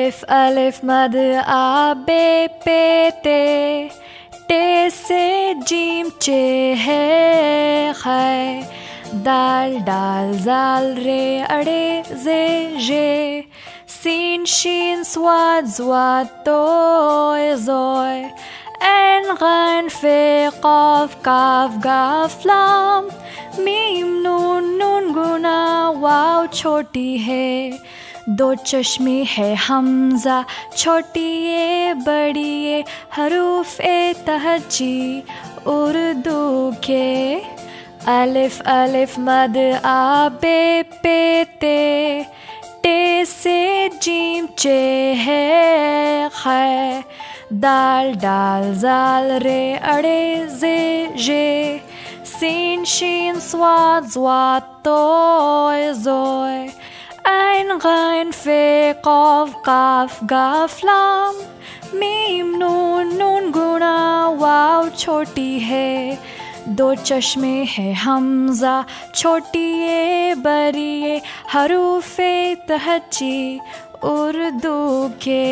अलिफ अलिफ मद आ बे पे टे से जीम चे है खै दाल डाल जाल रे अड़े जे जे सीन शीन स्वाद स्वाद तोय जोय एन गन फे कफ काफ गाफ लाम मीम नून नून गुना वाव छोटी है दो चश्मे है हमजा छोटी ए बड़ी ए हरूफ ए तहजी उर्दू के अलिफ अलिफ मद आ बे पे टे से जीम चे है खै दाल डाल जाल रे अड़े जे जे सीन शीन स्वाद स्वाद तोय जोय ऐन गैन फे कफ काफ गाफ लाम मीम नून नून गुना वाव छोटी है दो चश्मे है हमजा छोटी ए बरी ए हरूफ ए तहजी उर्दू के।